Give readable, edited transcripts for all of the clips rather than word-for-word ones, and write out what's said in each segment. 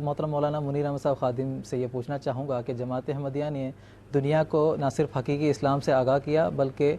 محترم مولانا منیر احمد صاحب خادم سے یہ پوچھنا چاہوں گا کہ جماعت احمدیہ نے دنیا کو نہ صرف حقیقی اسلام سے آگاہ کیا بلکہ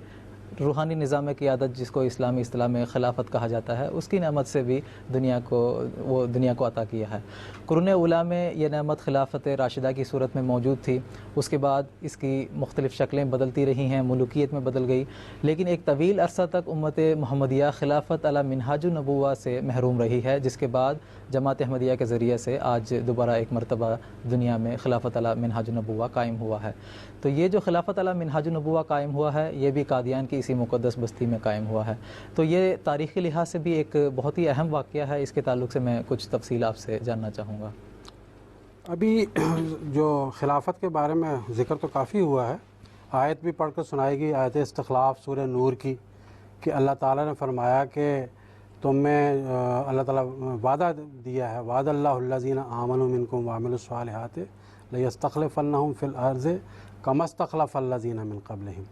روحانی نظام قیادت جس کو اسلامی اصطلاح میں خلافت کہا جاتا ہے اس کی نعمت سے بھی دنیا کو عطا کیا ہے۔ قرون اولیٰ میں یہ نعمت خلافت راشدہ کی صورت میں موجود تھی، اس کے بعد اس کی مختلف شکلیں بدلتی رہی ہیں، ملوکیت میں بدل گئی، لیکن ایک طویل عرصہ تک امت محمدیہ خلافت علی منہاج النبوہ سے محروم رہی ہے، جس کے بعد جماعت احمدیہ کے ذریعے سے آج دوبارہ ایک مرتبہ دنیا میں خلافت علی منہاج النبوہ قائم ہوا ہے۔ تو یہ جو خلافت علی منہاج النبوہ قائم ہوا ہے یہ بھی قادیان کی اسی مقدس بستی میں قائم ہوا ہے۔ تو یہ تاریخی لحاظ سے بھی ایک بہت ہی اہم واقعہ ہے، اس کے تعلق سے میں کچھ تفصیل آپ سے جاننا چاہوں گا۔ ابھی جو خلافت کے بارے میں ذکر تو کافی ہوا ہے، آیت بھی پڑھ کر سنائی گئی، آیت استخلاف سورہ نور کی، کہ اللہ تعالیٰ نے فرمایا کہ تم میں اللہ تعالیٰ وعدہ دیا ہے، وعد اللہ الذین آمنوا منکم وعملوا الصالحات لیستخلفنہم فی الارض کما استخلف الذین من قبلہم،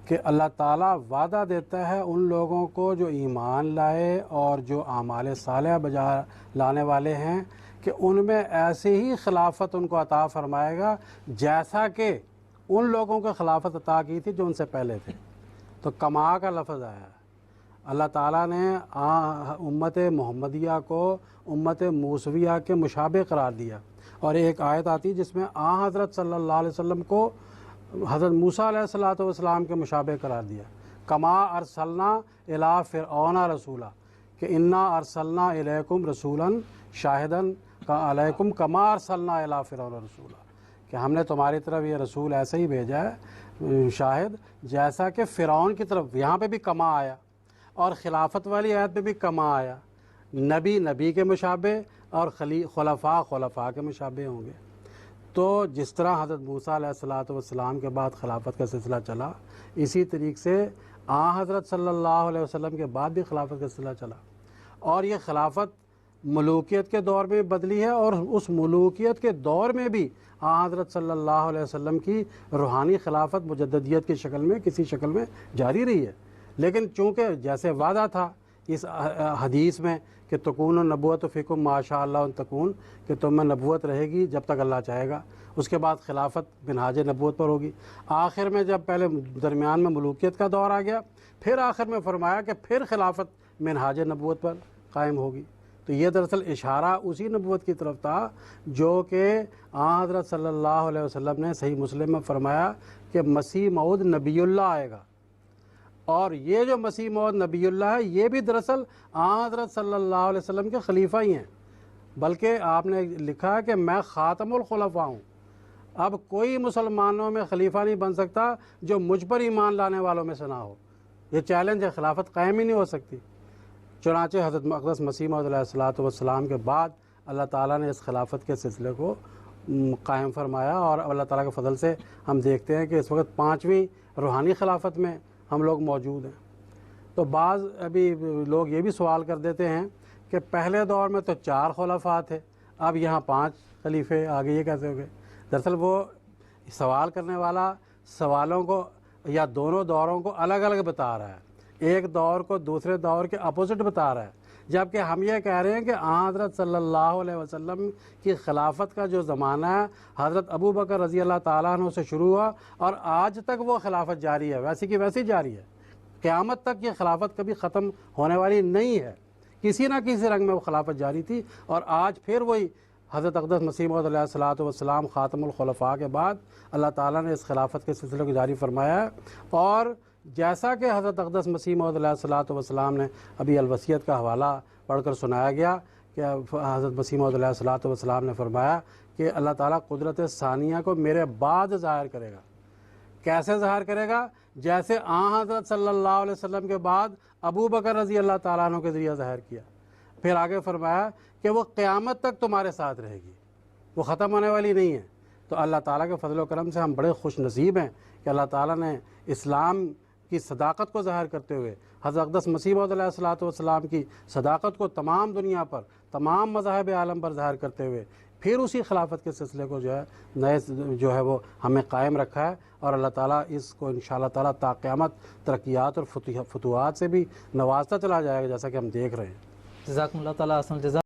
کہ اللہ تعالیٰ وعدہ دیتا ہے ان لوگوں کو جو ایمان لائے اور جو اعمال صالحہ بجا لانے والے ہیں کہ ان میں ایسے ہی خلافت ان کو عطا فرمائے گا جیسا کہ ان لوگوں کو خلافت عطا کی تھی جو ان سے پہلے تھے۔ تو کما کا لفظ آیا ہے، اللہ تعالیٰ نے امت محمدیہ کو امت موسویہ کے مشابہ قرار دیا، اور ایک آیت آتی جس میں حضرت صلی اللہ علیہ وسلم کو حضرت موسیٰ علیہ السلام کے مشابہ قرار دیا، کما ارسلنا الی فرعون رسولا، کہ انا ارسلنا الیکم رسولا شاہدن علیکم کما ارسلنا الی فرعون رسولا، کہ ہم نے تمہاری طرف یہ رسول ایسے ہی بھیجا ہے شاہد جیسا کہ فرعون کی طرف، یہاں پہ بھی کما آیا، اور خلافت والی آیت پہ بھی کما آیا، نبی کے مشابہ اور خلفاء کے مشابہ ہوں گے۔ تو جس طرح حضرت موسیٰ علیہ السلام کے بعد خلافت کا سلسلہ چلا، اسی طریقے سے حضرت صلی اللہ علیہ وسلم کے بعد بھی خلافت کا سلسلہ چلا، اور یہ خلافت ملوکیت کے دور میں بدلی ہے، اور اس ملوکیت کے دور میں بھی حضرت صلی اللہ علیہ وسلم کی روحانی خلافت مجددیت کی شکل میں کسی شکل میں جاری رہی ہے۔ لیکن چونکہ جیسے وعدہ تھا اس حدیث میں کہ تکون النبوۃ فیکم ما شاء اللہ ان تکون، کہ تم میں نبوت رہے گی جب تک اللہ چاہے گا، اس کے بعد خلافت منہاج نبوت پر ہوگی، آخر میں جب پہلے درمیان میں ملوکیت کا دور آ گیا، پھر آخر میں فرمایا کہ پھر خلافت منہاج نبوت پر قائم ہوگی۔ تو یہ دراصل اشارہ اسی نبوت کی طرف تھا جو کہ حضرت صلی اللہ علیہ وسلم نے صحیح مسلم میں فرمایا کہ مسیح موعود نبی اللہ آئے گا، اور یہ جو مسیح موعود نبی اللہ ہے یہ بھی دراصل حضرت صلی اللہ علیہ وسلم کے خلیفہ ہی ہیں، بلکہ آپ نے لکھا ہے کہ میں خاتم الخلفاء ہوں، اب کوئی مسلمانوں میں خلیفہ نہیں بن سکتا جو مجھ پر ایمان لانے والوں میں سے نہ ہو، یہ چیلنج ہے، خلافت قائم ہی نہیں ہو سکتی۔ چنانچہ حضرت مقدس مسیح موعود علیہ السلام کے بعد اللہ تعالیٰ نے اس خلافت کے سلسلے کو قائم فرمایا، اور اللہ تعالیٰ کے فضل سے ہم دیکھتے ہیں کہ اس وقت 5ویں روحانی خلافت میں ہم لوگ موجود ہیں۔ تو بعض ابھی لوگ یہ بھی سوال کر دیتے ہیں کہ پہلے دور میں تو 4 خلفاء تھے، اب یہاں 5 خلیفے آگے، یہ کیسے ہو گئے؟ دراصل وہ سوال کرنے والا سوالوں کو یا دونوں دوروں کو الگ الگ بتا رہا ہے، ایک دور کو دوسرے دور کے اپوزٹ بتا رہا ہے، جبکہ ہم یہ کہہ رہے ہیں کہ حضرت صلی اللہ علیہ وسلم کی خلافت کا جو زمانہ ہے حضرت ابو بکر رضی اللہ تعالیٰ عنہ سے شروع ہوا، اور آج تک وہ خلافت جاری ہے، ویسی کی ویسی جاری ہے، قیامت تک یہ خلافت کبھی ختم ہونے والی نہیں ہے، کسی نہ کسی رنگ میں وہ خلافت جاری تھی، اور آج پھر وہی حضرت اقدس مسیح موعود علیہ السلام خاتم الخلفاء کے بعد اللہ تعالیٰ نے اس خلافت کے سلسلے کو جاری فرمایا ہے، اور جیسا کہ حضرت اقدس مسیح موعود علیہ السلام نے ابھی الوصیت کا حوالہ پڑھ کر سنایا گیا کہ حضرت مسیح موعود علیہ السلام نے فرمایا کہ اللہ تعالیٰ قدرت ثانیہ کو میرے بعد ظاہر کرے گا۔ کیسے ظاہر کرے گا؟ جیسے حضرت صلی اللہ علیہ وسلم کے بعد ابو بکر رضی اللہ تعالیٰ عنہ کے ذریعہ ظاہر کیا، پھر آگے فرمایا کہ وہ قیامت تک تمہارے ساتھ رہے گی، وہ ختم ہونے والی نہیں ہے۔ تو اللہ تعالیٰ کے فضل و کرم سے ہم بڑے خوش نصیب ہیں کہ اللہ تعالیٰ نے اسلام کی صداقت کو ظاہر کرتے ہوئے حضرت اقدس مسیح موعود علیہ السلام کی صداقت کو تمام دنیا پر، تمام مذاہب عالم پر ظاہر کرتے ہوئے پھر اسی خلافت کے سلسلے کو جو ہے وہ ہمیں قائم رکھا ہے، اور اللہ تعالیٰ اس کو انشاءاللہ تعالیٰ تا قیامت ترقیات اور فتوحات سے بھی نوازتا چلا جائے گا، جیسا کہ ہم دیکھ رہے ہیں۔ جزاکم اللہ تعالیٰ احسن الجزا۔